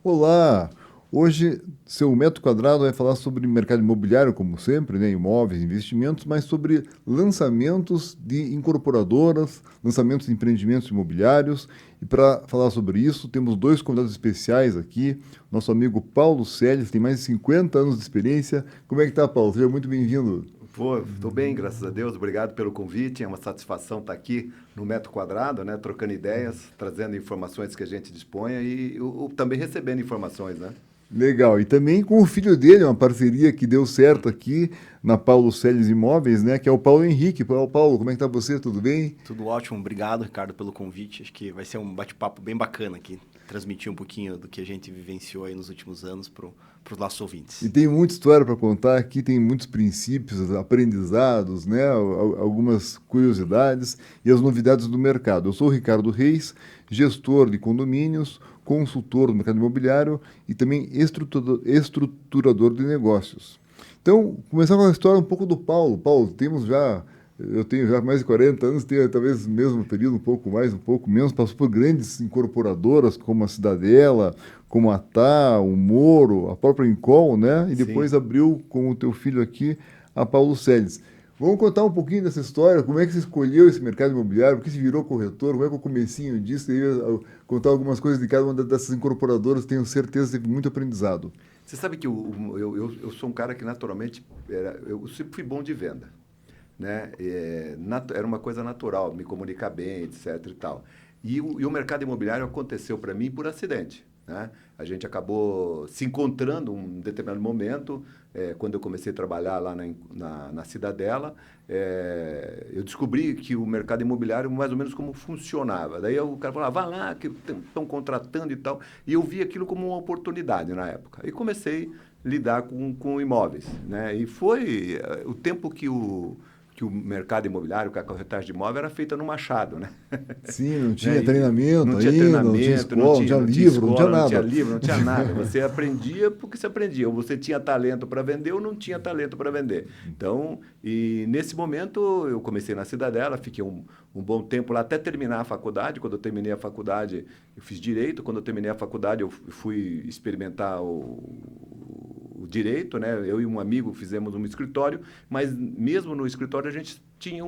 Olá! Hoje, seu metro quadrado vai falar sobre mercado imobiliário, como sempre, né? Imóveis, investimentos, mas sobre lançamentos de incorporadoras, lançamentos de empreendimentos imobiliários. E para falar sobre isso, temos dois convidados especiais aqui. Nosso amigo Paulo Celes, tem mais de 50 anos de experiência. Como é que tá, Paulo? Seja muito bem-vindo. Pô, estou bem, graças a Deus. Obrigado pelo convite. É uma satisfação estar aqui no Metro Quadrado, né? Trocando ideias, trazendo informações que a gente disponha e também recebendo informações, né? Legal. E também com o filho dele, uma parceria que deu certo aqui na Paulo Celes Imóveis, né? Que é o Paulo Henrique. Paulo, como é que tá você? Tudo bem? Tudo ótimo, obrigado, Ricardo, pelo convite. Acho que vai ser um bate-papo bem bacana aqui, transmitir um pouquinho do que a gente vivenciou aí nos últimos anos para os nossos E ouvintes. tem muita história para contar aqui, tem muitos princípios, aprendizados, né? Algumas curiosidades e as novidades do mercado. Eu sou o Ricardo Reis, gestor de condomínios, consultor do mercado imobiliário e também estruturador de negócios. Então, começar com a história um pouco do Paulo. Paulo, eu tenho já mais de 40 anos, tenho talvez o mesmo período, um pouco mais, um pouco menos, passou por grandes incorporadoras como a Cidadela, como a TAA, o Moro, a própria Incol, né? E depois Sim. abriu com o teu filho aqui, a Paulo Celes. Vamos contar um pouquinho dessa história, como é que você escolheu esse mercado imobiliário, por que você virou corretor, como é que é o comecinho disso, contar algumas coisas de cada uma dessas incorporadoras, tenho certeza que teve muito aprendizado. Você sabe que eu sou um cara que naturalmente, eu sempre fui bom de venda, né? Era uma coisa natural, me comunicar bem, etc e tal. E o mercado imobiliário aconteceu para mim por acidente, né? A gente acabou se encontrando um determinado momento, quando eu comecei a trabalhar lá na Cidadela, eu descobri que o mercado imobiliário mais ou menos como funcionava. Daí o cara falava, vá lá, que estão contratando e tal. E eu vi aquilo como uma oportunidade na época. E comecei a lidar com imóveis, né? E foi o tempo que o mercado imobiliário, que a corretagem de imóvel era feita no Machado, né? Sim, não Né? tinha E treinamento não tinha ainda, não tinha treinamento, escola, não tinha não tinha livro, não tinha escola, não tinha nada. livro, não tinha nada. Você aprendia porque você aprendia. Ou você tinha talento para vender ou não tinha talento para vender. Então, e nesse momento eu comecei na Cidadela, fiquei um bom tempo lá até terminar a faculdade. Quando eu terminei a faculdade, eu fiz direito. Quando eu terminei a faculdade, eu fui experimentar o direito, né? Eu e um amigo fizemos um escritório, mas mesmo no escritório a gente tinha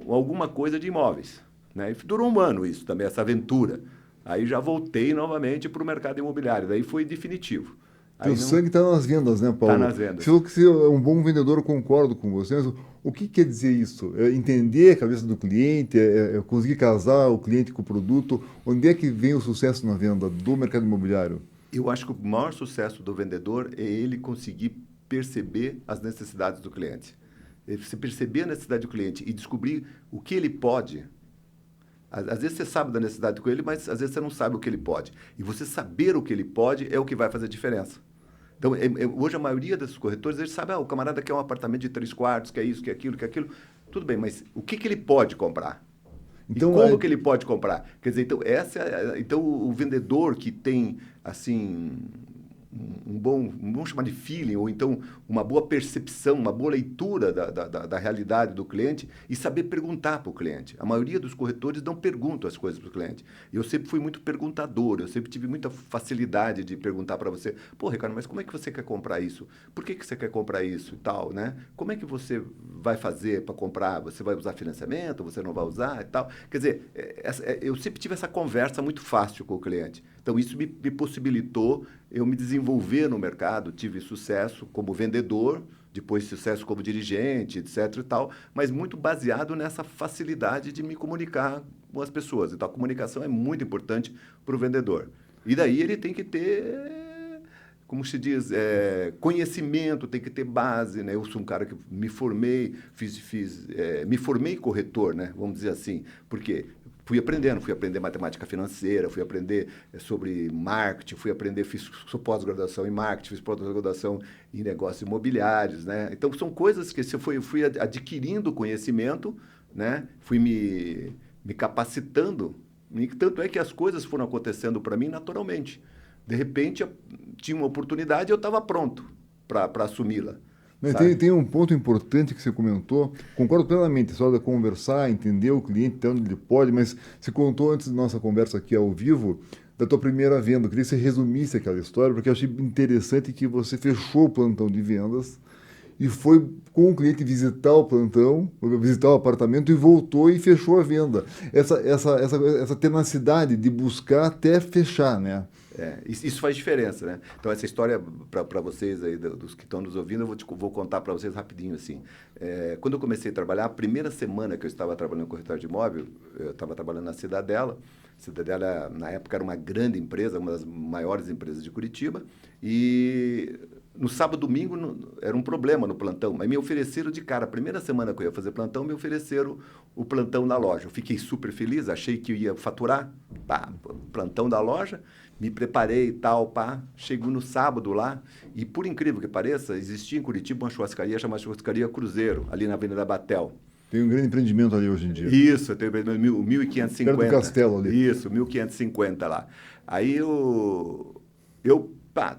alguma coisa de imóveis, né? E durou um ano isso também, essa aventura. Aí já voltei novamente para o mercado imobiliário, daí foi definitivo. Teu Aí não sangue está nas vendas, né, tá Paulo? nas Você vendas. falou que você é um bom vendedor, eu concordo com você, mas o que quer dizer isso? É entender a cabeça do cliente, é conseguir casar o cliente com o produto? Onde é que vem o sucesso na venda do mercado imobiliário? Eu acho que o maior sucesso do vendedor é ele conseguir perceber as necessidades do cliente. Você perceber a necessidade do cliente e descobrir o que ele pode. Às vezes você sabe da necessidade com ele, mas às vezes você não sabe o que ele pode. E você saber o que ele pode é o que vai fazer diferença. Então, hoje a maioria desses corretores, eles sabem, o camarada quer um apartamento de 3 quartos, quer isso, quer aquilo, quer aquilo. Tudo bem, mas o que ele pode comprar? E Então, como que ele pode comprar? Quer dizer, então, então o vendedor que tem, assim, vamos chamar de feeling, ou então uma boa percepção, uma boa leitura da realidade do cliente e saber perguntar para o cliente. A maioria dos corretores não perguntam as coisas para o cliente. Eu sempre fui muito perguntador, eu sempre tive muita facilidade de perguntar para você, pô, Ricardo, mas como é que você quer comprar isso? Por que você quer comprar isso e tal, né? Como é que você vai fazer para comprar? Você vai usar financiamento? Você não vai usar e tal? Quer dizer, eu sempre tive essa conversa muito fácil com o cliente. Então, isso me possibilitou eu me desenvolver no mercado, tive sucesso como vendedor, depois sucesso como dirigente, etc e tal, mas muito baseado nessa facilidade de me comunicar com as pessoas. Então, a comunicação é muito importante para o vendedor. E daí ele tem que ter, como se diz, conhecimento, tem que ter base, né? Eu sou um cara que me formei, me formei corretor, né? Vamos dizer assim. Por quê? Fui aprender matemática financeira, fui aprender sobre marketing, fiz pós-graduação em marketing, fiz pós-graduação em negócios imobiliários, né? Então são coisas que eu fui adquirindo conhecimento, né? Fui me capacitando, e tanto é que as coisas foram acontecendo para mim naturalmente. De repente tinha uma oportunidade e eu estava pronto para assumi-la, né, sabe? tem um ponto importante que você comentou, concordo plenamente, só de conversar, entender o cliente, até onde ele pode, mas você contou antes da nossa conversa aqui ao vivo, da tua primeira venda. Eu queria que você resumisse aquela história, porque eu achei interessante que você fechou o plantão de vendas e foi com o cliente visitar o plantão, visitar o apartamento e voltou e fechou a venda. Essa tenacidade de buscar até fechar, né? Isso faz diferença, né? Então, essa história, para vocês aí, dos que estão nos ouvindo, vou contar para vocês rapidinho, assim. Quando eu comecei a trabalhar, a primeira semana que eu estava trabalhando no corretor de imóvel, eu estava trabalhando na Cidadela. Cidadela, na época, era uma grande empresa, uma das maiores empresas de Curitiba. E no sábado, domingo, era um problema no plantão. Mas me ofereceram de cara, a primeira semana que eu ia fazer plantão, me ofereceram o plantão na loja. Eu fiquei super feliz, achei que eu ia faturar. Pá, plantão da loja. Me preparei e tal, pá. Chego no sábado lá e, por incrível que pareça, existia em Curitiba uma churrascaria chamada Churrascaria Cruzeiro, ali na Avenida Batel. Tem um grande empreendimento ali hoje em dia. Isso, tem 1.550. Perto do Castelo ali. Isso, 1.550 lá. Aí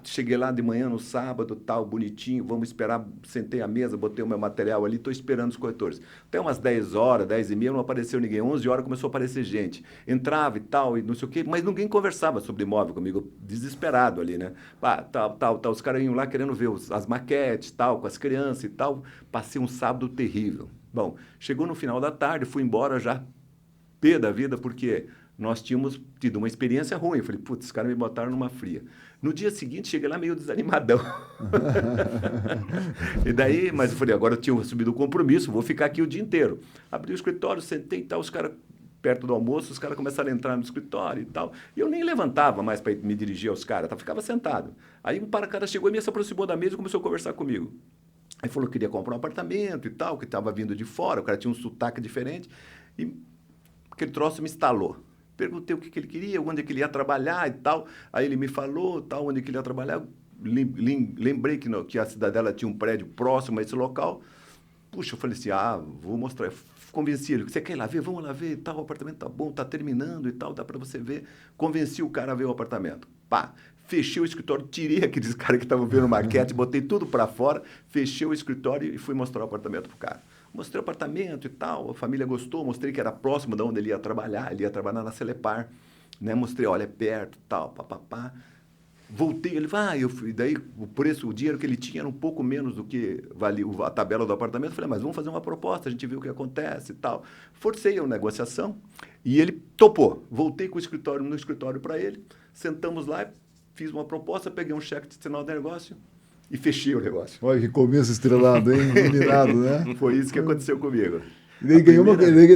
cheguei lá de manhã no sábado, tal, bonitinho, vamos esperar, sentei à mesa, botei o meu material ali, estou esperando os corretores. Até umas 10 horas, 10h30, não apareceu ninguém. 11 horas começou a aparecer gente. Entrava e tal, e não sei o quê, mas ninguém conversava sobre imóvel comigo, desesperado ali, né? Tal. Os caras iam lá querendo ver as maquetes, tal, com as crianças e tal. Passei um sábado terrível. Bom, chegou no final da tarde, fui embora já pé da vida, porque nós tínhamos tido uma experiência ruim. Eu falei, putz, os caras me botaram numa fria. No dia seguinte, cheguei lá meio desanimadão. E daí, mas eu falei, agora eu tinha assumido o compromisso, vou ficar aqui o dia inteiro. Abri o escritório, sentei e tal, os caras, perto do almoço, os caras começaram a entrar no escritório e tal. E eu nem levantava mais para me dirigir aos caras, ficava sentado. Aí um cara chegou e me se aproximou da mesa e começou a conversar comigo. Aí falou que queria comprar um apartamento e tal, que estava vindo de fora, o cara tinha um sotaque diferente. E aquele troço me instalou. Perguntei o que ele queria, onde é que ele ia trabalhar e tal. Aí ele me falou, tal, onde é que ele ia trabalhar. Lembrei que a Cidadela tinha um prédio próximo a esse local. Puxa, eu falei assim, vou mostrar. Convenci ele, você quer ir lá ver? Vamos lá ver e tal, o apartamento tá bom, tá terminando e tal, dá para você ver. Convenci o cara a ver o apartamento. Pá, fechei o escritório, tirei aqueles caras que estavam vendo maquete, botei tudo para fora, fechei o escritório e fui mostrar o apartamento pro cara. Mostrei o apartamento e tal, a família gostou, mostrei que era próximo de onde ele ia trabalhar na Celepar, né? Mostrei, olha, é perto, tal, papapá. Voltei, ele falou, daí o preço, o dinheiro que ele tinha era um pouco menos do que valia a tabela do apartamento. Eu falei, mas vamos fazer uma proposta, a gente vê o que acontece e tal. Forcei a negociação e ele topou. Voltei com no escritório para ele, sentamos lá, fiz uma proposta, peguei um cheque de sinal de negócio e fechei o negócio. Olha que começo estrelado, hein? Iluminado, né? Foi isso que aconteceu comigo. E daí ganhou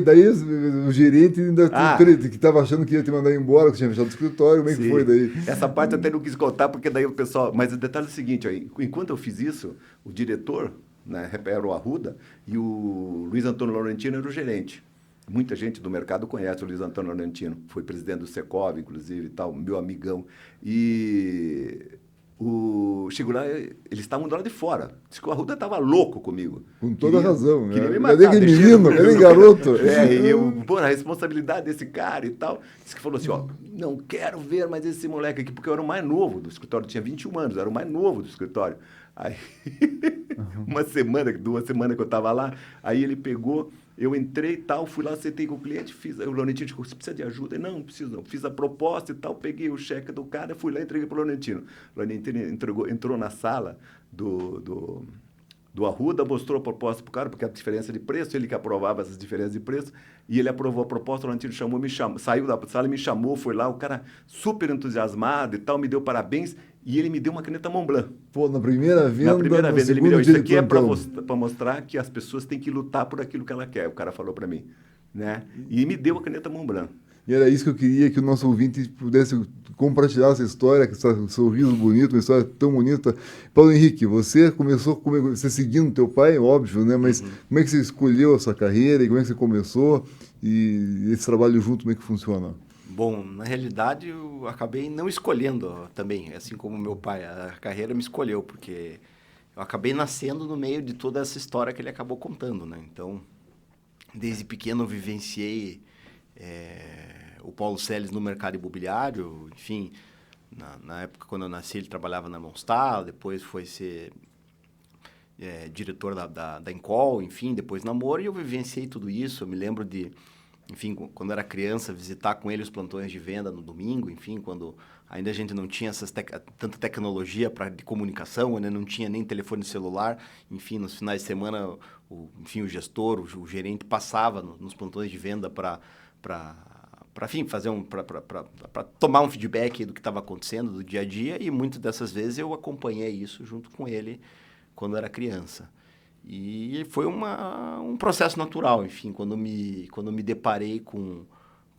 daí o gerente ainda que estava achando que ia te mandar embora, que tinha fechado o escritório, como é que foi daí? Essa parte eu até não quis contar, porque daí o pessoal... Mas o detalhe é o seguinte, ó, enquanto eu fiz isso, o diretor, né, era o Arruda, e o Luiz Antônio Laurentino era o gerente. Muita gente do mercado conhece o Luiz Antônio Laurentino, foi presidente do Secov, inclusive, e tal, meu amigão. E... Chegou lá, eles estavam do lado de fora. Diz que o Arruda estava louco comigo. Com toda razão, né? Queria me matar. Cadê aquele menino? Cadê aquele garoto? A responsabilidade desse cara e tal. Diz que falou assim, não quero ver mais esse moleque aqui, porque eu era o mais novo do escritório, tinha 21 anos, eu era o mais novo do escritório. Aí, duas semanas que eu estava lá, aí ele pegou, eu entrei e tal, fui lá, sentei com o cliente, o Laurentino disse, você precisa de ajuda? Eu, não preciso não. Fiz a proposta e tal, peguei o cheque do cara, fui lá e entreguei para o Laurentino. O Laurentino entrou na sala do Arruda, mostrou a proposta para o cara, porque a diferença de preço, ele que aprovava essas diferenças de preço, e ele aprovou a proposta, o Laurentino saiu da sala e me chamou, foi lá, o cara super entusiasmado e tal, me deu parabéns, e ele me deu uma caneta Montblanc. Pô, na primeira venda, ele me deu, isso aqui é para mostrar que as pessoas têm que lutar por aquilo que ela quer, o cara falou para mim, né? E me deu a caneta Montblanc. E era isso que eu queria que o nosso ouvinte pudesse compartilhar essa história, esse sorriso bonito, uma história tão bonita. Paulo Henrique, você começou você seguindo teu pai, óbvio, né? Mas como é que você escolheu essa carreira e como é que você começou? E esse trabalho junto, como é que funciona? Bom, na realidade, eu acabei não escolhendo também, assim como meu pai. A carreira me escolheu, porque eu acabei nascendo no meio de toda essa história que ele acabou contando, né? Então, desde pequeno eu vivenciei o Paulo Selles no mercado imobiliário, enfim, na época quando eu nasci ele trabalhava na Monstar, depois foi ser diretor da Encol, enfim, depois na Moro, e eu vivenciei tudo isso. Eu me lembro de enfim, quando era criança, visitar com ele os plantões de venda no domingo, enfim, quando ainda a gente não tinha tanta tecnologia de comunicação, né? Não tinha nem telefone celular, enfim, nos finais de semana, enfim, o gestor, o gerente passava nos plantões de venda para enfim, para tomar um feedback do que estava acontecendo, do dia a dia, e muitas dessas vezes eu acompanhei isso junto com ele quando era criança. E foi um processo natural, enfim, quando me deparei com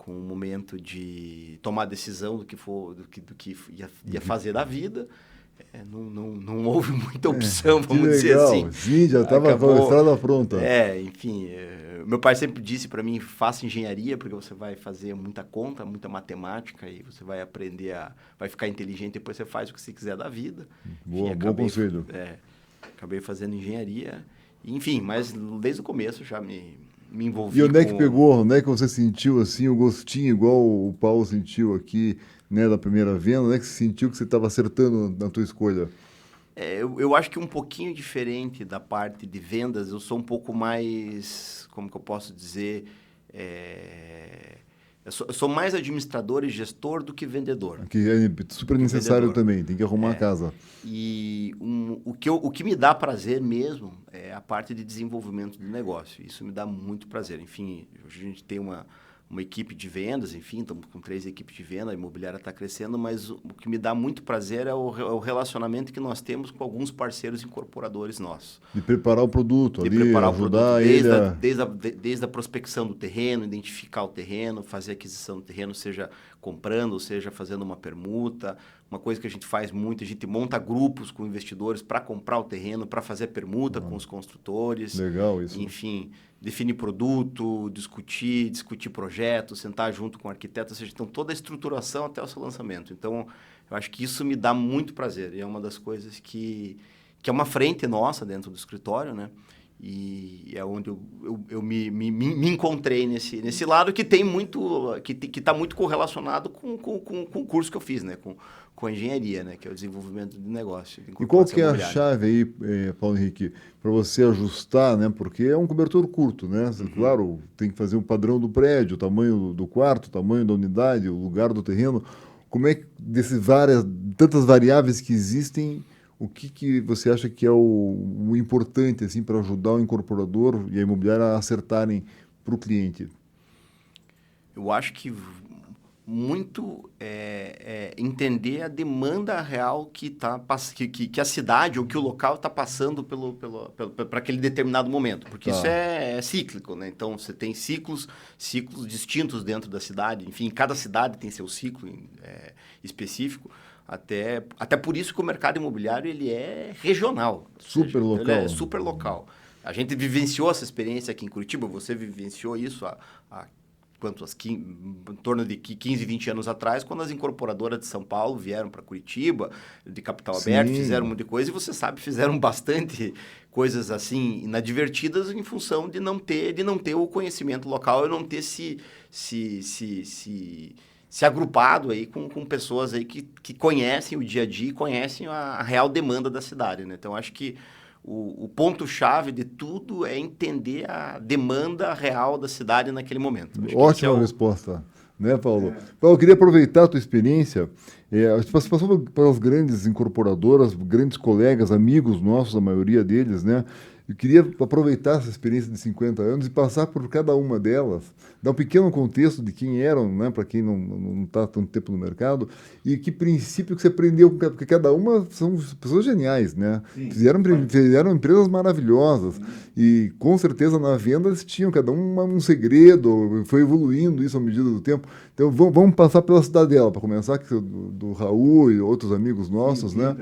um momento de tomar decisão do que ia fazer da vida, não houve muita opção, Que vamos dizer legal. assim. Sim, já estava com a estrada pronta. Enfim, meu pai sempre disse para mim, faça engenharia, porque você vai fazer muita conta, muita matemática, e você vai aprender vai ficar inteligente, depois você faz o que você quiser da vida. Boa, Enfim, bom conselho. Acabei fazendo engenharia, enfim, mas desde o começo já me envolvi E onde é que com... pegou, onde é que você sentiu assim o gostinho, igual o Paulo sentiu aqui, né, da primeira venda, onde é que você sentiu que você estava acertando na tua escolha? Eu acho que um pouquinho diferente da parte de vendas, eu sou um pouco mais, como que eu posso dizer, eu sou mais administrador e gestor do que vendedor. Que é super necessário vendedor. também, tem que arrumar a casa. E o que me dá prazer mesmo é a parte de desenvolvimento do negócio. Isso me dá muito prazer. Enfim, hoje a gente tem uma equipe de vendas, enfim, estamos com 3 equipes de venda, a imobiliária está crescendo, mas o que me dá muito prazer é o relacionamento que nós temos com alguns parceiros incorporadores nossos. De preparar o produto De ali, preparar o ajudar produto, ele desde a prospecção do terreno, identificar o terreno, fazer a aquisição do terreno, seja comprando, seja fazendo uma permuta. Uma coisa que a gente faz muito, a gente monta grupos com investidores para comprar o terreno, para fazer a permuta com os construtores. Legal isso. Enfim, definir produto, discutir projetos, sentar junto com o arquiteto, ou seja, então toda a estruturação até o seu lançamento. Então, eu acho que isso me dá muito prazer e é uma das coisas que é uma frente nossa dentro do escritório, né? E é onde eu me encontrei nesse lado que tem muito, que está muito correlacionado com o curso que eu fiz, né? Com a engenharia, né? Que é o desenvolvimento de negócio. E qual que é a chave aí, Paulo Henrique, para você ajustar, né? Porque é um cobertor curto, né? Claro, tem que fazer um padrão do prédio, o tamanho do quarto, o tamanho da unidade, o lugar do terreno. Como é que, tantas variáveis que existem, o que você acha que é o importante assim, para ajudar o incorporador e a imobiliária a acertarem para o cliente? Eu acho que muito entender a demanda real que a cidade ou que o local está passando para aquele determinado momento, porque isso é cíclico, né? Então você tem ciclos distintos dentro da cidade, enfim, cada cidade tem seu ciclo específico. Até por isso que o mercado imobiliário ele é regional. Super local. Ele é super local. A gente vivenciou essa experiência aqui em Curitiba, você vivenciou isso há em torno de 15, 20 anos atrás, quando as incorporadoras de São Paulo vieram para Curitiba, de capital aberto, fizeram muita coisa, e você sabe, fizeram bastante coisas assim inadvertidas em função de não ter o conhecimento local e não ter se agrupado aí com pessoas aí que conhecem o dia a dia e conhecem a real demanda da cidade, né? Então, acho que o ponto-chave de tudo é entender a demanda real da cidade naquele momento. Ótima resposta, né, Paulo? Paulo, eu queria aproveitar a tua experiência. Você passou pelas grandes incorporadoras, grandes colegas, amigos nossos, a maioria deles, né? Eu queria aproveitar essa experiência de 50 anos e passar por cada uma delas, dar um pequeno contexto de quem eram, né, para quem não está há tanto tempo no mercado, e que princípio que você aprendeu, porque cada uma são pessoas geniais, né? Fizeram empresas maravilhosas, e com certeza na venda eles tinham cada um segredo, foi evoluindo isso à medida do tempo. Então vamos passar pela Cidadela, para começar, do Raul e outros amigos nossos, né?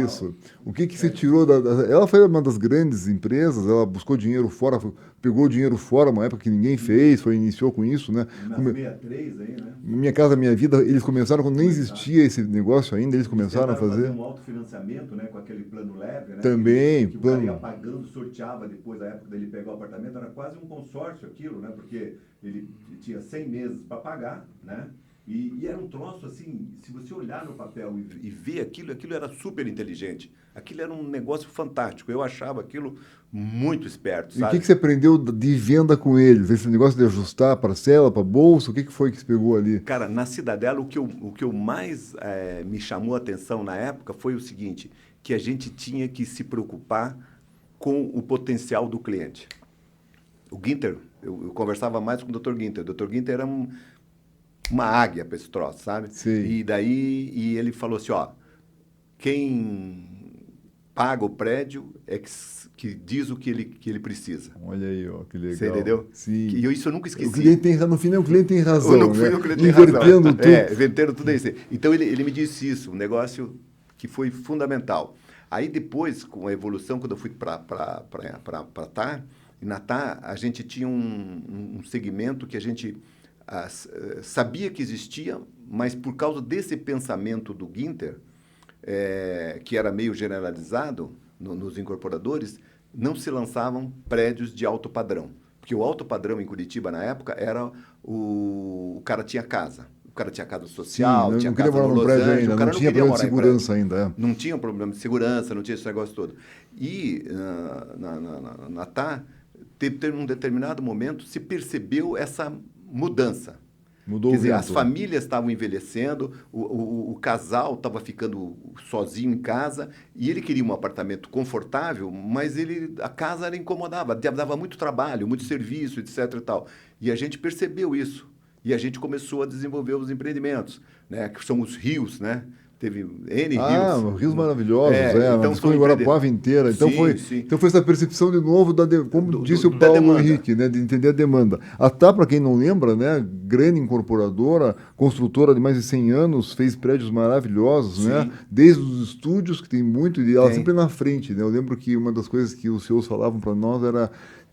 Isso. O que você tirou Ela foi uma das grandes empresas, ela buscou dinheiro fora, pegou dinheiro fora, uma época que ninguém fez, iniciou com isso, né? Nas 63 aí, né? Minha Casa Minha Vida, eles começaram quando nem existia esse negócio ainda, eles começaram a fazer um autofinanciamento, né, com aquele plano leve, né? Também, que o cara ia pagando, sorteava depois da época dele pegar o apartamento, era quase um consórcio aquilo, né? Porque ele tinha 100 meses para pagar, né? E era um troço assim, se você olhar no papel e ver aquilo, aquilo era super inteligente. Aquilo era um negócio fantástico. Eu achava aquilo muito esperto, E o sabe? que você aprendeu de venda com eles? Esse negócio de ajustar a parcela para bolsa, o que foi que você pegou ali? Cara, na Cidadela, o que eu mais me chamou a atenção na época foi o seguinte, que a gente tinha que se preocupar com o potencial do cliente. O Ginter, eu conversava mais com o Dr. Ginter. O Dr. Ginter era uma águia para esse troço, sabe? Sim. E ele falou assim, ó, quem paga o prédio é que diz o que ele precisa. Olha aí, ó, que legal. Você entendeu? Sim. E isso eu nunca esqueci. O cliente tem, no fim, o cliente tem razão, No né? fim, o cliente tem Invertendo razão. tudo. Invertendo tudo isso. Então, ele me disse isso, um negócio que foi fundamental. Aí, depois, com a evolução, quando eu fui para TAR, na TAR, a gente tinha um segmento que a gente sabia que existia, mas por causa desse pensamento do Ginter, que era meio generalizado nos incorporadores, não se lançavam prédios de alto padrão. Porque o alto padrão em Curitiba, na época, era o cara tinha casa. O cara tinha casa social, Sim, tinha não queria casa morar no num Los prédio Angeles. ainda, O cara não tinha queria problema de morar em prédio. segurança ainda. Não tinha um problema de segurança, não tinha esse negócio todo. E na TAR, teve um determinado momento, se percebeu essa mudança. Mudou Quer o dizer, vento. as famílias estavam envelhecendo, o casal estava ficando sozinho em casa e ele queria um apartamento confortável, mas a casa era incomodava, dava muito trabalho, muito serviço, etc. e tal. E a gente percebeu isso e a gente começou a desenvolver os empreendimentos, né, que são os rios, né? Teve N rios. Rios maravilhosos, então mas foi em Guarapuava inteira. Então, sim. então foi essa percepção de novo, como disse o da Paulo demanda. Henrique, né, de entender a demanda. A TAR, para quem não lembra, né, grande incorporadora, construtora de mais de 100 anos, fez prédios maravilhosos, Sim. né, desde os estúdios, que tem muito, e ela Tem. sempre na frente. Né? Eu lembro que uma das coisas que os senhores falavam para nós era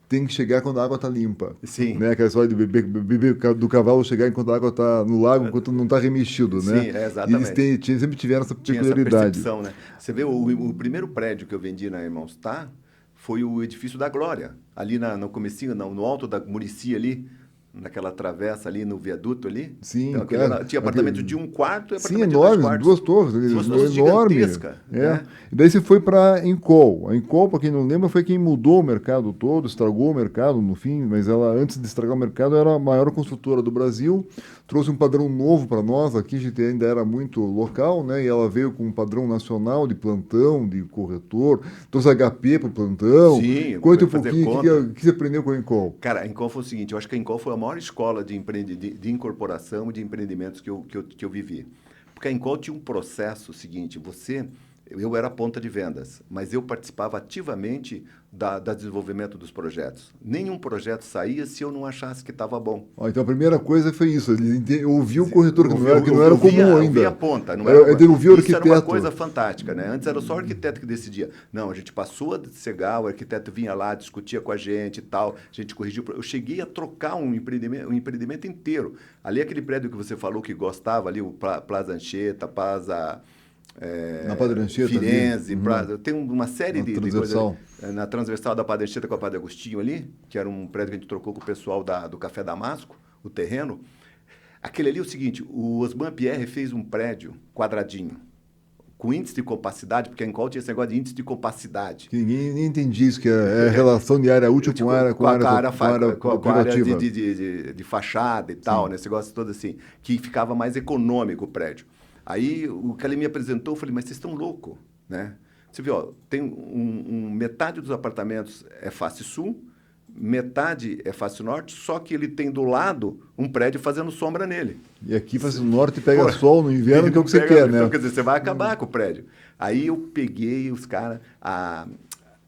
tem que chegar quando a água está limpa. Sim. Né? Aquela história de beber do cavalo chegar enquanto a água está no lago, enquanto não está remexido. Né? Sim, exatamente. E eles sempre tiveram essa Tinha essa peculiaridade. percepção, né? Você vê, o primeiro prédio que eu vendi na Irmãos TAR foi o Edifício da Glória, ali no comecinho, no alto da Muricy ali, naquela travessa ali, no viaduto ali. Sim, então, tinha apartamento de um quarto e sim, apartamento enorme, de 2 quartos. duas torres, enorme. Gigantesca. Né? E daí você foi para a Encol. A Encol, para quem não lembra, foi quem mudou o mercado todo, estragou o mercado no fim, mas ela, antes de estragar o mercado, era a maior construtora do Brasil, trouxe um padrão novo para nós, aqui a gente ainda era muito local, né? E ela veio com um padrão nacional de plantão, de corretor, trouxe HP para o plantão. Sim, Conta um fazer pouquinho conta. o que você aprendeu com a Encol. Cara, a Encol foi o seguinte, eu acho que a Encol foi a maior escola de incorporação e de empreendimentos que eu vivi. Porque a Encol tinha um processo seguinte, eu era a ponta de vendas, mas eu participava ativamente do desenvolvimento dos projetos. Nenhum projeto saía se eu não achasse que estava bom. Então a primeira coisa foi isso, ele ouviu o corretor, que não era comum ainda. Ouvia a ponta, não era. Ele ouviu o Isso arquiteto. era uma coisa fantástica, né? Antes era só o arquiteto que decidia. Não, a gente passou a cegar, o arquiteto vinha lá, discutia com a gente e tal, a gente corrigiu. Eu cheguei a trocar um empreendimento inteiro. Ali aquele prédio que você falou que gostava, ali o Plaza Anchieta, na Padre Anchieta, Firenze, tem uma série de coisas. Na transversal da Padre Anchieta com a Padre Agostinho ali, que era um prédio que a gente trocou com o pessoal do Café Damasco, o terreno. Aquele ali é o seguinte, o Osman Pierre fez um prédio quadradinho, com índice de compacidade, porque a Encol tinha esse negócio de índice de compacidade. Ninguém nem entendia isso, que é relação de área útil com a área privativa. De fachada e tal, né? Esse negócio todo assim, que ficava mais econômico o prédio. Aí o que ele me apresentou, eu falei, mas vocês estão loucos, né? Você viu, ó, tem metade dos apartamentos é face sul, metade é face norte, só que ele tem do lado um prédio fazendo sombra nele. E aqui face norte pega sol no inverno, que é o que você quer, né? Então, quer dizer, você vai acabar com o prédio. Aí eu peguei os caras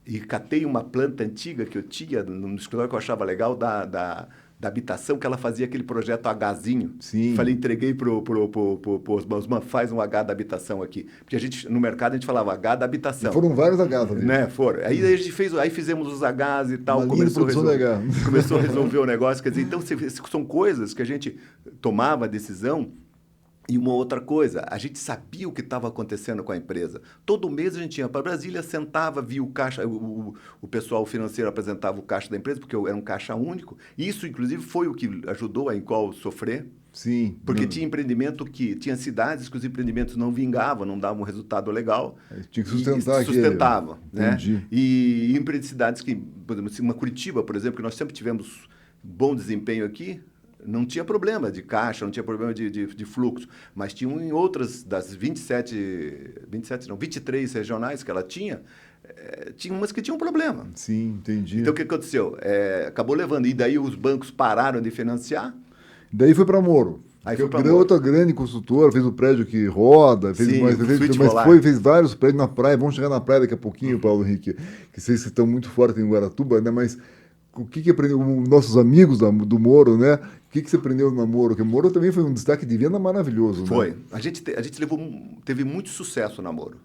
e catei uma planta antiga que eu tinha no escritório que eu achava legal da habitação, que ela fazia aquele projeto Hzinho. Sim. Falei, entreguei pro Osman, faz um H da habitação aqui. Porque no mercado a gente falava H da habitação. E foram vários Hs ali. Né, foram. Aí a gente fizemos os Hs e tal, começou a resolver o negócio. Quer dizer, então são coisas que a gente tomava a decisão. E uma outra coisa, a gente sabia o que estava acontecendo com a empresa. Todo mês a gente ia para Brasília, sentava, via o caixa, o pessoal financeiro apresentava o caixa da empresa, porque era um caixa único. Isso, inclusive, foi o que ajudou a Encol sofrer. Sim. Porque tinha empreendimento tinha cidades que os empreendimentos não vingavam, não davam um resultado legal. Tinha que sustentar e sustentava, né? Entendi. E cidades que, por exemplo, uma Curitiba, por exemplo, que nós sempre tivemos bom desempenho aqui, não tinha problema de caixa, não tinha problema de fluxo, mas tinha em outras das 23 regionais que ela tinha umas que tinham problema. Sim, entendi. Então, o que aconteceu? Acabou levando, e daí os bancos pararam de financiar. Daí foi para Moro. Aí que foi pra Moro. Moro. Outra grande consultora, fez o prédio que roda, fez, Sim, mas, o fez, Suite mas Polar. fez vários prédios na praia. Vamos chegar na praia daqui a pouquinho, Paulo Henrique, que vocês estão muito fortes em Guaratuba, né? Mas o que aprendeu, nossos amigos do Moro, né? O que você aprendeu no Moro? Porque o Moro também foi um destaque de venda maravilhoso. Foi. Né? A gente teve muito sucesso no Moro.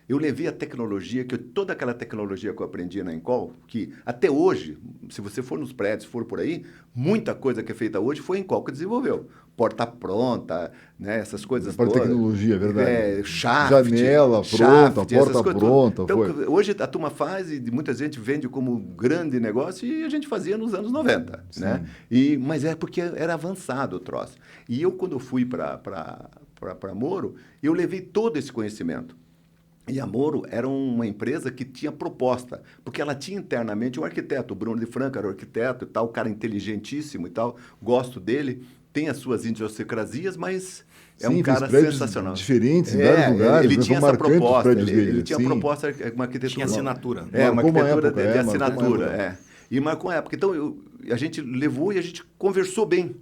Eu levei a tecnologia, toda aquela tecnologia que eu aprendi na Encol, que até hoje, se você for nos prédios, for por aí, muita coisa que é feita hoje foi a Encol que desenvolveu. Porta pronta, né, essas coisas todas. Tecnologia, verdade. Shaft, janela pronta, porta pronta. Então, hoje a turma faz e muita gente vende como grande negócio e a gente fazia nos anos 90, né? Mas é porque era avançado o troço. E eu, quando eu fui para Moro, eu levei todo esse conhecimento. E a Moro era uma empresa que tinha proposta, porque ela tinha internamente um arquiteto, o Bruno de Franca era o arquiteto e tal, cara inteligentíssimo e tal, gosto dele, tem as suas idiosincrasias, mas é um cara sensacional. Diferentes em vários lugares. Ele tinha essa proposta, ele tinha Sim. proposta, uma arquitetura. Tinha assinatura. Uma arquitetura de época, assinatura, E marcou a época. Então, a gente levou e a gente conversou bem.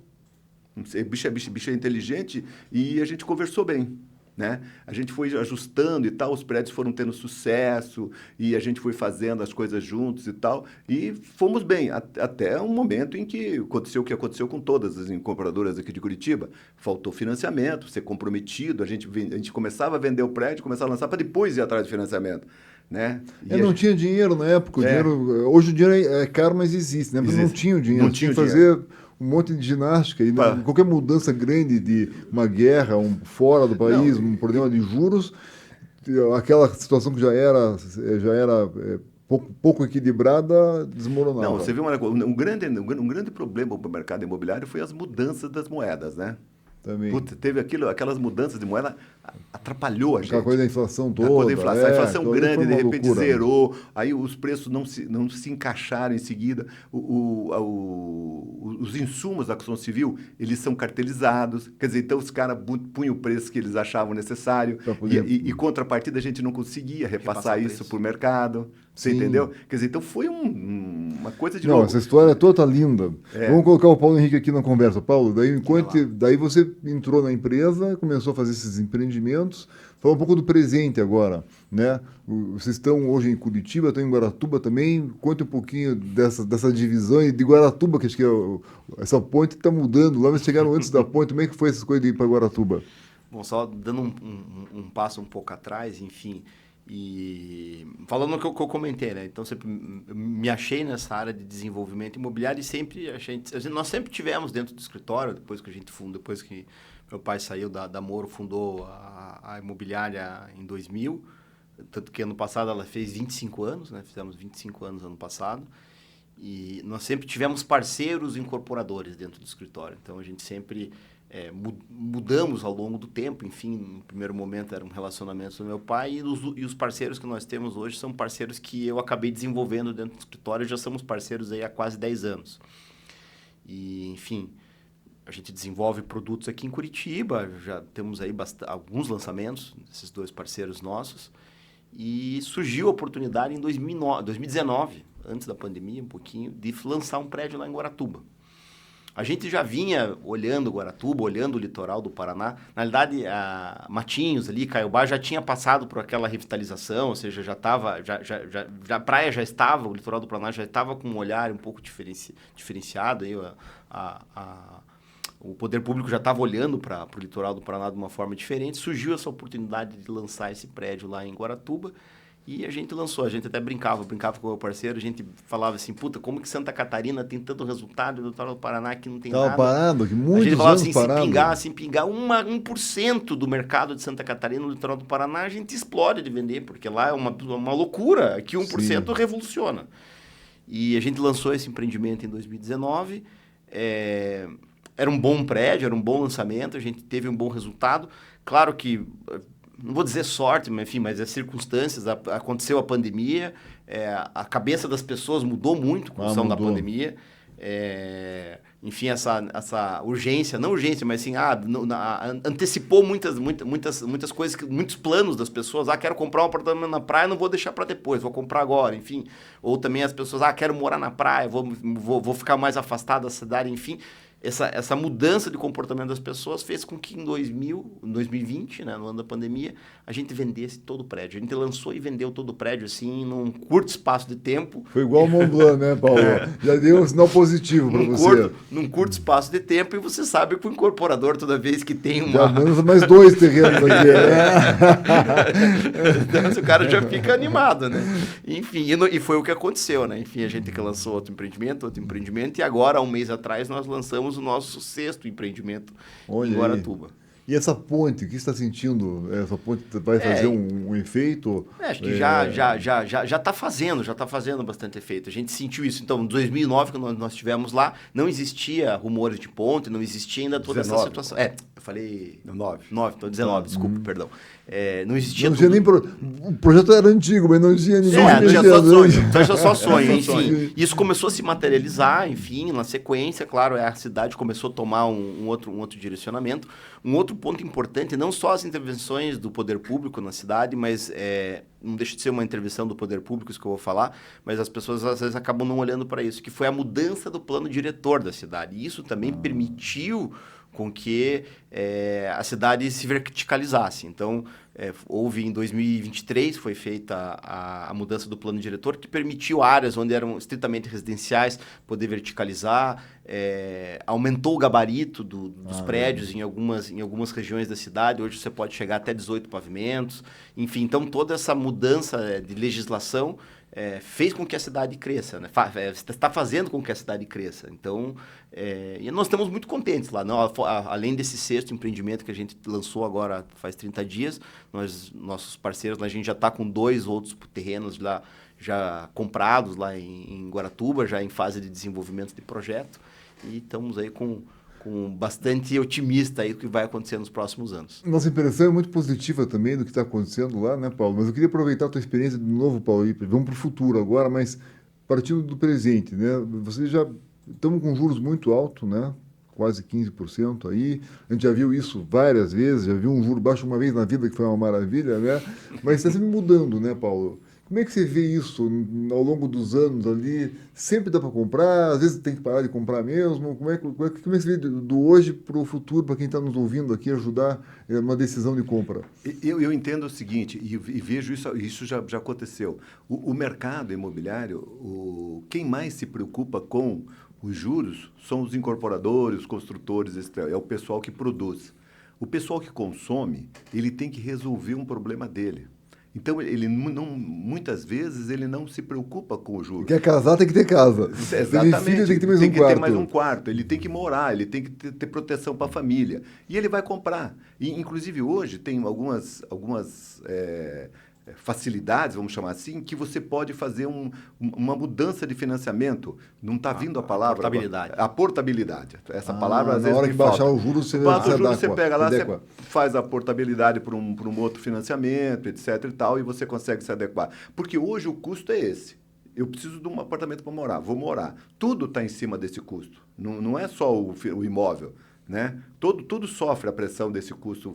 Bicho é inteligente e a gente conversou bem. Né? A gente foi ajustando e tal, os prédios foram tendo sucesso e a gente foi fazendo as coisas juntos e tal, e fomos bem, até um momento em que aconteceu o que aconteceu com todas as compradoras aqui de Curitiba. Faltou financiamento, ser comprometido, a gente começava a vender o prédio, começava a lançar para depois ir atrás de financiamento. Né? Não tinha dinheiro na época, hoje o dinheiro é caro, mas existe, né? Mas não tinha o dinheiro, tinha que fazer um monte de ginástica. E qualquer mudança grande de uma guerra, fora do país, um problema de juros, aquela situação que já era pouco equilibrada, desmoronava. Não, você viu um grande problema para o mercado imobiliário foi as mudanças das moedas, né? Também. Puta, teve aquelas mudanças de moeda, atrapalhou a gente. Aquela coisa da inflação toda. A inflação grande, de repente loucura, zerou, aí os preços não se encaixaram em seguida. Os insumos da construção civil, eles são cartelizados, quer dizer, então os caras punham o preço que eles achavam necessário, e contrapartida a gente não conseguia repassar isso para o mercado. Você entendeu? Quer dizer, então foi uma coisa de louco. Essa história toda linda. Vamos colocar o Paulo Henrique aqui na conversa. Paulo, daí você entrou na empresa, começou a fazer esses empreendimentos. Fala um pouco do presente agora, né? Vocês estão hoje em Curitiba, estão em Guaratuba também. Conte um pouquinho dessa divisão e de Guaratuba, que acho que essa ponte está mudando. Lá vocês chegaram antes da ponte. Como é que foi essas coisas de ir para Guaratuba? Bom, só dando um passo um pouco atrás, enfim... E falando no que eu comentei, né? Então, sempre me achei nessa área de desenvolvimento imobiliário e sempre nós sempre tivemos dentro do escritório, depois que meu pai saiu da Moro, fundou a imobiliária em 2000, tanto que ano passado ela fez 25 anos, né? Fizemos 25 anos ano passado, e nós sempre tivemos parceiros incorporadores dentro do escritório, então a gente sempre... mudamos ao longo do tempo, enfim, no primeiro momento era um relacionamento do meu pai e os parceiros que nós temos hoje são parceiros que eu acabei desenvolvendo dentro do escritório, já somos parceiros aí há quase 10 anos. E, enfim, a gente desenvolve produtos aqui em Curitiba, já temos aí alguns lançamentos desses dois parceiros nossos e surgiu a oportunidade em 2019, antes da pandemia um pouquinho, de lançar um prédio lá em Guaratuba. A gente já vinha olhando Guaratuba, olhando o litoral do Paraná. Na realidade, Matinhos ali, Caiobá, já tinha passado por aquela revitalização, ou seja, a praia já estava, o litoral do Paraná já estava com um olhar um pouco diferenciado. Aí, o poder público já estava olhando para o litoral do Paraná de uma forma diferente. Surgiu essa oportunidade de lançar esse prédio lá em Guaratuba. E a gente lançou, a gente até brincava com o meu parceiro, a gente falava assim, puta, como que Santa Catarina tem tanto resultado e o litoral do Paraná que não tem nada. Parado, que muitos a gente falava anos assim, parado. se pingar 1% do mercado de Santa Catarina no litoral do Paraná, a gente explode de vender, porque lá é uma loucura, aqui 1% revoluciona. E a gente lançou esse empreendimento em 2019, era um bom prédio, era um bom lançamento, a gente teve um bom resultado. Claro que, não vou dizer sorte, mas enfim, mas as circunstâncias, aconteceu a pandemia, a cabeça das pessoas mudou muito com a função da pandemia. Enfim, essa urgência, não urgência, mas assim, antecipou muitas coisas, muitos planos das pessoas. Quero comprar um apartamento na praia, não vou deixar para depois, vou comprar agora, enfim. Ou também as pessoas, quero morar na praia, vou ficar mais afastado da cidade, enfim. Essa mudança de comportamento das pessoas fez com que em 2020, né, no ano da pandemia, a gente vendesse todo o prédio. A gente lançou e vendeu todo o prédio, assim, num curto espaço de tempo. Foi igual ao Mont Blanc, né, Paulo? Já deu um sinal positivo para você. Num curto espaço de tempo, e você sabe que o incorporador, toda vez que tem uma... Já lança mais 2 terrenos aqui, né? Então, o cara já fica animado, né? Enfim, e foi o que aconteceu, né? Enfim, a gente que lançou outro empreendimento, e agora, há um mês atrás, nós lançamos o nosso 6º empreendimento em Guaratuba. E essa ponte, o que você está sentindo? Essa ponte vai fazer um efeito? Acho que já está fazendo bastante efeito. A gente sentiu isso. Então, em 2009, quando nós estivemos lá, não existia rumores de ponte, não existia ainda toda 19. Essa situação. Eu falei... 9, então 19, desculpa, perdão. Não existia não tinha nem o projeto era antigo, mas não tinha ninguém. Tinha só sonho. Enfim, isso começou a se materializar, enfim, na sequência, claro, a cidade começou a tomar um outro direcionamento. Um outro ponto importante, não só as intervenções do poder público na cidade, mas não deixa de ser uma intervenção do poder público, isso que eu vou falar, mas as pessoas às vezes acabam não olhando para isso, que foi a mudança do plano diretor da cidade. E isso também permitiu com que a cidade se verticalizasse. Então, houve em 2023, foi feita a mudança do plano diretor, que permitiu áreas onde eram estritamente residenciais poder verticalizar, aumentou o gabarito dos prédios em algumas regiões da cidade. Hoje você pode chegar até 18 pavimentos. Enfim, então toda essa mudança de legislação fez com que a cidade cresça, né? Está fazendo com que a cidade cresça. Então, e nós estamos muito contentes lá. Não? Além desse 6º empreendimento que a gente lançou agora faz 30 dias, nossos parceiros, a gente já está com 2 outros terrenos lá já comprados lá em Guaratuba, já em fase de desenvolvimento de projeto. E estamos aí com bastante otimista aí o que vai acontecer nos próximos anos. Nossa impressão é muito positiva também do que está acontecendo lá, né, Paulo? Mas eu queria aproveitar a tua experiência de novo, Paulo, e vamos para o futuro agora, mas partindo do presente, né? Vocês já estão com juros muito altos, né? Quase 15% aí. A gente já viu isso várias vezes, já viu um juro baixo uma vez na vida, que foi uma maravilha, né? Mas está sempre mudando, né, Paulo? Como é que você vê isso ao longo dos anos ali? Sempre dá para comprar? Às vezes tem que parar de comprar mesmo? Como é que você vê do hoje para o futuro, para quem está nos ouvindo aqui, ajudar numa decisão de compra? Eu entendo o seguinte, e vejo isso já aconteceu. O mercado imobiliário, quem mais se preocupa com os juros são os incorporadores, os construtores, é o pessoal que produz. O pessoal que consome, ele tem que resolver um problema dele. Então, muitas vezes, ele não se preocupa com o juro. Quer casar, tem que ter casa. Exatamente. Filho, tem que ter mais tem um quarto. Ter mais um quarto. Ele tem que morar, ele tem que ter proteção para a família. E ele vai comprar. E, inclusive, hoje, tem algumas facilidades, vamos chamar assim, que você pode fazer uma mudança de financiamento. Não está vindo a palavra... Portabilidade. A portabilidade. Essa palavra, às vezes, na hora que baixar o juros, você pega lá, você faz a portabilidade para um outro financiamento, etc. e tal, e você consegue se adequar. Porque hoje o custo é esse. Eu preciso de um apartamento para morar, vou morar. Tudo está em cima desse custo. Não é só o imóvel. Né? Tudo sofre a pressão desse custo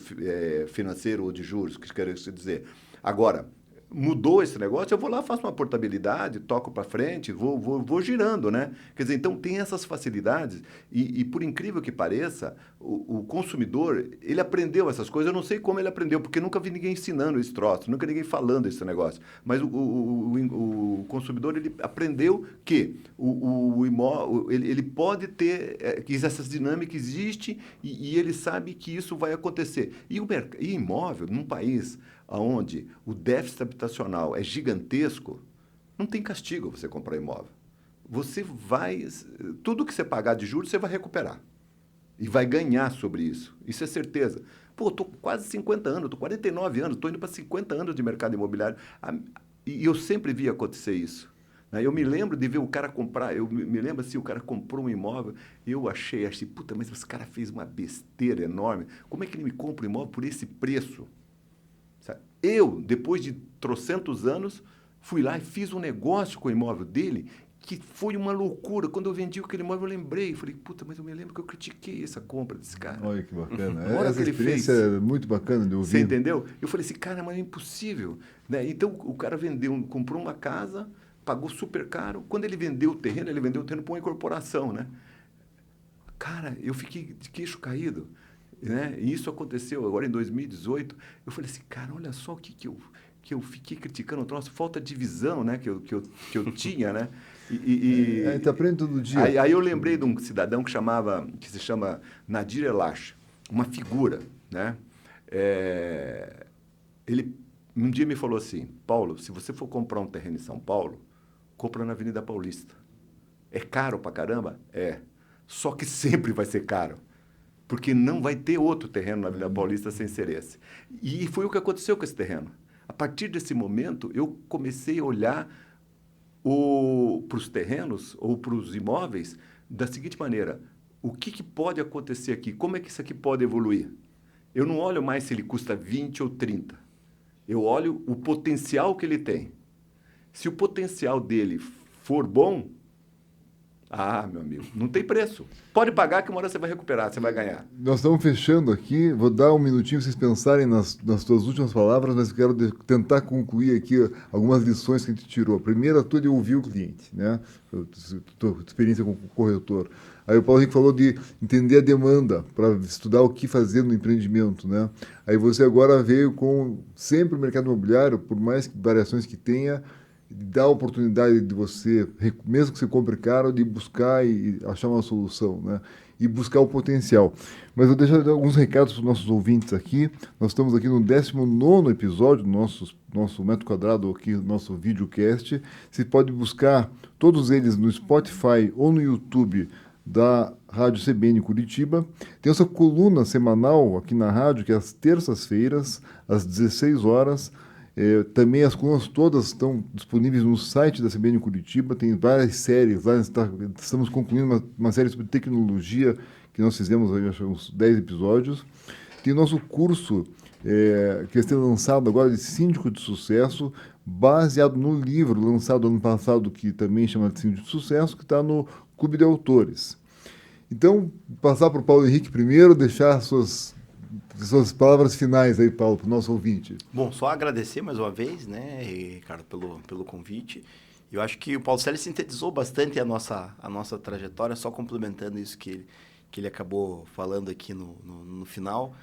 financeiro ou de juros, que quero dizer. Agora, mudou esse negócio, eu vou lá, faço uma portabilidade, toco para frente, vou girando, né? Quer dizer, então tem essas facilidades e por incrível que pareça, o consumidor, ele aprendeu essas coisas. Eu não sei como ele aprendeu, porque nunca vi ninguém ensinando esse troço, nunca ninguém falando esse negócio. Mas o consumidor, ele aprendeu que o imóvel, ele pode ter, que essas dinâmicas existem e ele sabe que isso vai acontecer. E imóvel, num país onde o déficit habitacional é gigantesco, não tem castigo você comprar imóvel. Você vai... Tudo que você pagar de juros, você vai recuperar. E vai ganhar sobre isso. Isso é certeza. Pô, estou quase 50 anos, estou 49 anos, estou indo para 50 anos de mercado imobiliário. E eu sempre vi acontecer isso. Né? Eu me lembro de ver o cara comprar, eu me lembro assim, o cara comprou um imóvel, eu achei, puta, mas esse cara fez uma besteira enorme. Como é que ele me compra um imóvel por esse preço? Sabe? Eu, depois de trocentos anos, fui lá e fiz um negócio com o imóvel dele que foi uma loucura. Quando eu vendi aquele imóvel, eu lembrei. Falei, puta, mas eu me lembro que eu critiquei essa compra desse cara. Olha que bacana. Olha o Essa que ele experiência fez. é muito bacana de ouvir. Você entendeu? Eu falei assim, cara, mas é impossível. Né? Então, o cara comprou uma casa, pagou super caro. Quando ele vendeu o terreno para uma incorporação, né? Cara, eu fiquei de queixo caído. Né? E isso aconteceu agora em 2018. Eu falei assim, cara, olha só o que eu fiquei criticando o troço, falta de visão, né? que eu tinha, né? A gente aprende todo dia. Aí eu lembrei de um cidadão que se chama Nadir Elash, uma figura, né? Ele um dia me falou assim, Paulo, se você for comprar um terreno em São Paulo, compra na Avenida Paulista. É caro pra caramba? É. Só que sempre vai ser caro. Porque não vai ter outro terreno na Avenida Paulista sem ser esse. E foi o que aconteceu com esse terreno. A partir desse momento, eu comecei a olhar para os terrenos ou para os imóveis da seguinte maneira: o que pode acontecer aqui? Como é que isso aqui pode evoluir? Eu não olho mais se ele custa 20 ou 30. Eu olho o potencial que ele tem. Se o potencial dele for bom, meu amigo, não tem preço. Pode pagar que uma hora você vai recuperar, você vai ganhar. Nós estamos fechando aqui, vou dar um minutinho para vocês pensarem nas suas últimas palavras, mas quero tentar concluir aqui algumas lições que a gente tirou. A primeira, tudo de ouvir o cliente, né? Tua experiência com o corretor. Aí o Paulo Henrique falou de entender a demanda, para estudar o que fazer no empreendimento, né? Aí você agora veio com sempre o mercado imobiliário, por mais variações que tenha, dá a oportunidade de você, mesmo que você compre caro, de buscar e achar uma solução, né? E buscar o potencial. Mas eu deixo alguns recados para os nossos ouvintes aqui. Nós estamos aqui no 19º episódio do nosso Metro Quadrado, aqui, nosso videocast. Você pode buscar todos eles no Spotify ou no YouTube da Rádio CBN Curitiba. Tem essa coluna semanal aqui na rádio, que é às terças-feiras, às 16 horas. Também as colunas todas estão disponíveis no site da CBN Curitiba, tem várias séries lá, estamos concluindo uma série sobre tecnologia que nós fizemos, acho, uns 10 episódios. Tem nosso curso que está sendo lançado agora de Síndico de Sucesso, baseado no livro lançado ano passado, que também chama de Síndico de Sucesso, que está no Clube de Autores. Então, passar para o Paulo Henrique primeiro, deixar suas palavras finais aí, Paulo, para o nosso ouvinte. Bom, só agradecer mais uma vez, né, Ricardo, pelo convite. Eu acho que o Paulo Célio sintetizou bastante a nossa trajetória, só complementando isso que ele acabou falando aqui no final,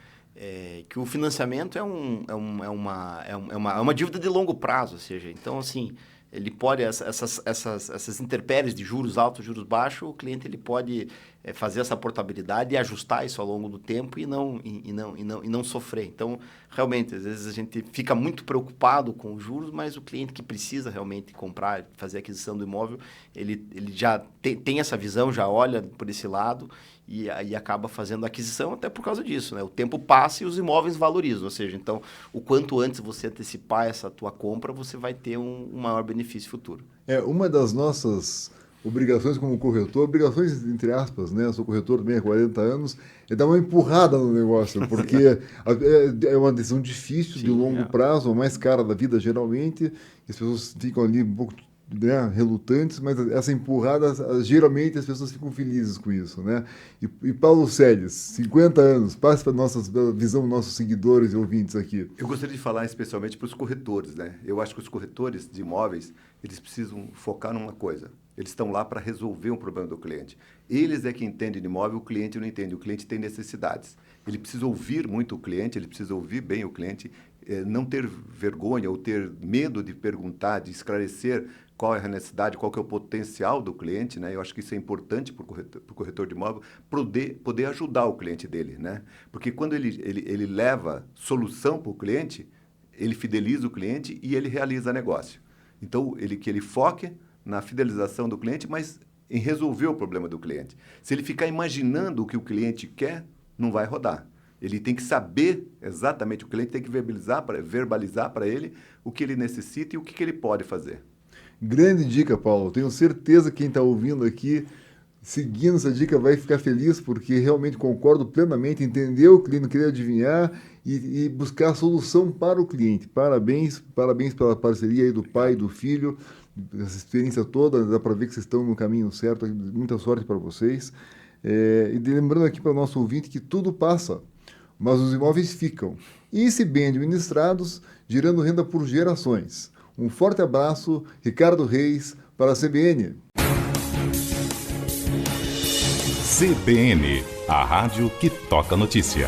que o financiamento é uma dívida de longo prazo, ou seja, então, assim, ele pode, essas intempéries de juros altos, juros baixos, o cliente ele pode fazer essa portabilidade e ajustar isso ao longo do tempo e não sofrer. Então, realmente, às vezes a gente fica muito preocupado com os juros, mas o cliente que precisa realmente comprar, fazer a aquisição do imóvel, ele já tem essa visão, já olha por esse lado e aí acaba fazendo a aquisição até por causa disso, né? O tempo passa e os imóveis valorizam, ou seja, então, o quanto antes você antecipar essa tua compra, você vai ter um maior benefício futuro. Uma das nossas obrigações como corretor, obrigações entre aspas, né? Eu sou corretor também há 40 anos, é dar uma empurrada no negócio, porque é uma decisão difícil, de longo prazo, a mais cara da vida geralmente, e as pessoas ficam ali um pouco, né, relutantes, mas essa empurrada, geralmente as pessoas ficam felizes com isso, né? E Paulo Célio, 50 anos, passe para a visão dos nossos seguidores e ouvintes aqui. Eu gostaria de falar especialmente para os corretores, né? Eu acho que os corretores de imóveis, eles precisam focar numa coisa. Eles estão lá para resolver um problema do cliente. Eles é que entendem de imóvel, o cliente não entende. O cliente tem necessidades. Ele precisa ouvir muito o cliente, ele precisa ouvir bem o cliente, não ter vergonha ou ter medo de perguntar, de esclarecer qual é a necessidade, qual que é o potencial do cliente, né? Eu acho que isso é importante para o corretor de imóvel, poder ajudar o cliente dele, né? Porque quando ele leva solução para o cliente, ele fideliza o cliente e ele realiza negócio. Então, que ele foque na fidelização do cliente, mas em resolver o problema do cliente. Se ele ficar imaginando o que o cliente quer, não vai rodar. Ele tem que saber exatamente, o cliente tem que verbalizar para ele o que ele necessita e o que ele pode fazer. Grande dica, Paulo. Tenho certeza que quem está ouvindo aqui, seguindo essa dica, vai ficar feliz, porque realmente concordo plenamente, entender o cliente, querer adivinhar e buscar a solução para o cliente. Parabéns pela parceria aí do pai e do filho, essa experiência toda, dá para ver que vocês estão no caminho certo, muita sorte para vocês. E lembrando aqui para o nosso ouvinte que tudo passa, mas os imóveis ficam. E se bem administrados, gerando renda por gerações. Um forte abraço, Ricardo Reis, para a CBN. CBN, a rádio que toca notícia.